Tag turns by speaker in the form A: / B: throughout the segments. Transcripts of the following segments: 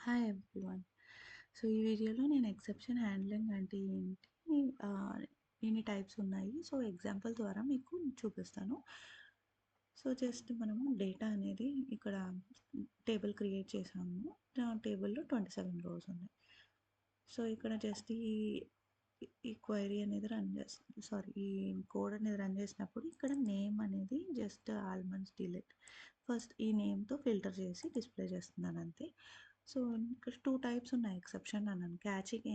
A: Hi everyone. So, ఈ వీడియోలో నేను ఎక్సెప్షన్ హ్యాండ్లింగ్ అంటే ఏంటి? ఆహ్, ఎన్ని టైప్స్ ఉన్నాయి. సో, ఎగ్జాంపుల్ ద్వారా మీకు చూపిస్తాను. సో, జస్ట్ మనము డేటా అనేది ఇక్కడ టేబుల్ క్రియేట్ చేసాము. టేబుల్‌లో 27 రోస్ ఉన్నాయి. సో, ఇక్కడ జస్ట్ ఈ క్వెరీ అనేది రన్ చేస్తుంది. సారీ, ఈ కోడ్ అనేది రన్ చేసినప్పుడు ఇక్కడ నేమ్ అనేది జస్ట్ ఆల్మండ్స్ డిలీట్. ఫస్ట్ ఈ నేమ్‌తో ఫిల్టర్ చేసి డిస్‌ప్లే చేస్తున్నాను అంతే. సో, ఇక్కడ 2 టైప్స్ ఉన్నాయి ఎక్సెప్షన్ అన్నాను. క్యాచింగ్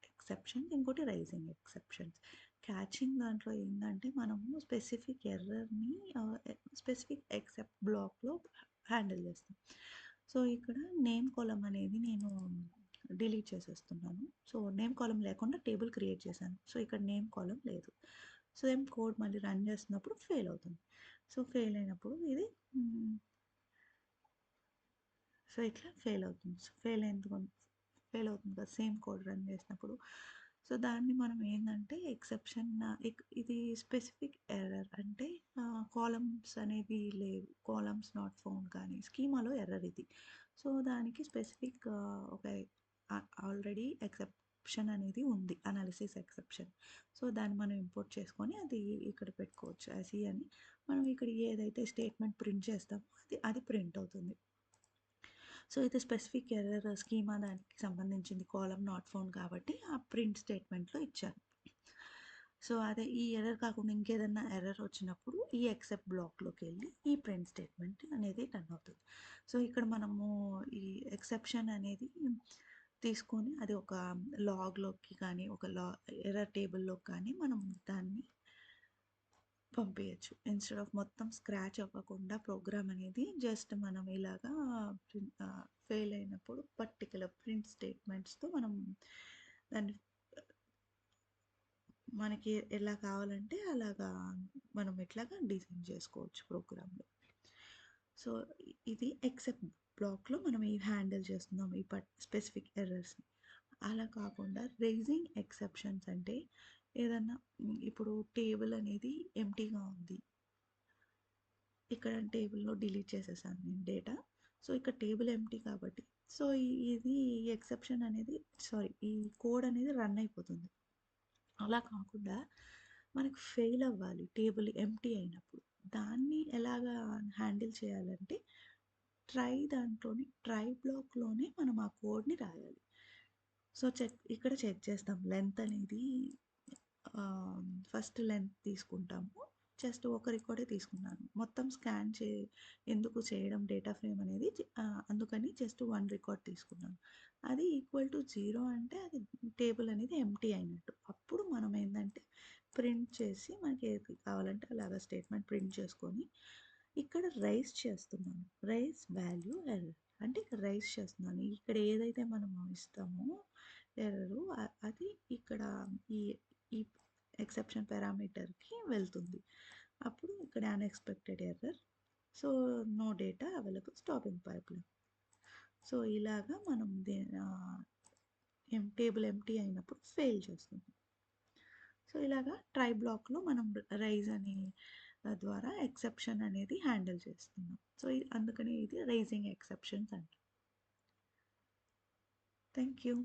A: ఎక్సెప్షన్, ఇంకోటి రైజింగ్ ఎక్సెప్షన్స్. క్యాచింగ్ దాంట్లో ఏందంటే మనము స్పెసిఫిక్ ఎర్రర్‌ని స్పెసిఫిక్ ఎక్సెప్ట్ బ్లాక్‌లో హ్యాండిల్ చేస్తాం. సో, ఇక్కడ నేమ్ కాలమ్ అనేది నేను డిలీట్ చేసేస్తున్నాను. సో, నేమ్ కాలమ్ లేకుండా టేబుల్ క్రియేట్ చేశాను. సో, ఇక్కడ నేమ్ కాలమ్ లేదు. సేమ్ కోడ్ మళ్ళీ రన్ చేస్తున్నప్పుడు ఫెయిల్ అవుతుంది. సో, ఫెయిల్ అయినప్పుడు ఇది హ్మ్. సో, ఇట్లా ఫెయిల్ అవుతుంది. సో, ఫెయిల్ అవుతుంది కదా! సేమ్ కోడ్ రన్ చేసినప్పుడు. సో, దాన్ని మనం ఏందంటే ఎక్సెప్షన్ ఇది స్పెసిఫిక్ ఎర్రర్ అంటే కాలమ్స్ అనేవి లేవు. కాలమ్స్ నాట్ ఫౌండ్ కానీ స్కీమాలో ఎర్రర్ ఇది. సో, దానికి స్పెసిఫిక్ ఒక ఆల్రెడీ ఎక్సెప్షన్ అనేది ఉంది. Analysis exception. సో, దాన్ని మనం ఇంపోర్ట్ చేసుకొని అది ఇక్కడ పెట్టుకోవచ్చు. యాస్ అని మనం ఇక్కడ ఏదైతే స్టేట్మెంట్ ప్రింట్ చేస్తామో అది ప్రింట్ అవుతుంది. సో, ఇది స్పెసిఫిక్ ఎర్రర్ స్కీమా దానికి సంబంధించింది. కాలమ్ నాట్ ఫౌండ్ కాబట్టి ఆ ప్రింట్ స్టేట్మెంట్‌లో ఇచ్చాను. సో, అదే ఈ ఎర్రర్ కాకుండా ఇంకేదన్నా ఎర్రర్ వచ్చినప్పుడు ఈ ఎక్సెప్ట్ బ్లాక్‌లోకెళ్ళి ఈ ప్రింట్ స్టేట్మెంట్ అనేది రన్ అవుతుంది. సో, ఇక్కడ మనము ఈ ఎక్సెప్షన్ అనేది తీసుకొని అది ఒక లాగ్‌లోకి కానీ, ఒక ఎర్రర్ టేబుల్‌లోకి కానీ మనం దాన్ని పంపియచ్చు. ఇన్‌స్టెడ్ ఆఫ్ మొత్తం స్క్రాచ్ అవ్వకుండా ప్రోగ్రామ్ అనేది జస్ట్ మనం ఇలాగా ఫెయిల్ అయినప్పుడు పర్టిక్యులర్ ప్రింట్ స్టేట్మెంట్స్‌తో మనం దాన్ని మనకి ఎలా కావాలంటే అలాగా మనం ఇట్లాగా డిజైన్ చేసుకోవచ్చు ప్రోగ్రామ్‌లో. సో, ఇది ఎక్సెప్ట్ బ్లాక్‌లో మనం ఇవి హ్యాండిల్ చేస్తున్నాం. ఈ స్పెసిఫిక్ ఎర్రర్స్‌ని. అలా కాకుండా రైజింగ్ ఎక్సెప్షన్స్ అంటే ఏదన్నా ఇప్పుడు టేబుల్ అనేది ఎంప్టీగా ఉంది. ఇక్కడ టేబుల్‌లో డిలీట్ చేసేసాను నేను డేటా. సో, ఇక్కడ టేబుల్ ఎంప్టీ కాబట్టి సో, ఇది ఎక్సెప్షన్ అనేది సారీ, ఈ కోడ్ అనేది రన్ అయిపోతుంది. అలా కాకుండా మనకు ఫెయిల్ అవ్వాలి టేబుల్ ఎంప్టీ అయినప్పుడు. దాన్ని ఎలాగా హ్యాండిల్ చేయాలంటే దాంట్లోని ట్రై బ్లాక్‌లోనే మనం ఆ కోడ్‌ని రాయాలి. సో, ఇక్కడ చెక్ చేస్తాం లెంత్ అనేది ఫస్ట్ లెంత్ తీసుకుంటాము. జస్ట్ ఒక రికార్డే తీసుకున్నాను. మొత్తం స్కాన్ ఎందుకు చేయడం డేటా ఫ్రేమ్ అనేది అందుకని జస్ట్ 1 రికార్డ్ తీసుకున్నాను. అది ఈక్వల్ టు 0 అంటే అది టేబుల్ అనేది ఎంప్టీ అయినట్టు. అప్పుడు మనం ఏందంటే ప్రింట్ చేసి మనకి ఏది కావాలంటే అలాగా స్టేట్మెంట్ ప్రింట్ చేసుకొని ఇక్కడ రైజ్ చేస్తున్నాను. రైజ్ వాల్యూ ఎర్రర్ అంటే ఇక్కడ రైజ్ చేస్తున్నాను. ఇక్కడ ఏదైతే మనము ఇస్తామో ఎర్రరు అది ఇక్కడ ఈ ఈ ఎక్సెప్షన్ పారామీటర్‌కి వెళ్తుంది. అప్పుడు ఇక్కడ unexpected error. So, no data available stopping pipeline. So, ఇలాగా మనం టేబుల్ ఎంప్టీ అయినప్పుడు ఫెయిల్ చేస్తుంది. సో, ఇలాగా ట్రై బ్లాక్‌లో మనం రైజ్ అనే ద్వారా ఎక్సెప్షన్ అనేది హ్యాండిల్ చేస్తున్నాం. సో, అందుకని ఇది రైజింగ్ ఎక్సెప్షన్స్ అంటారు. Thank you.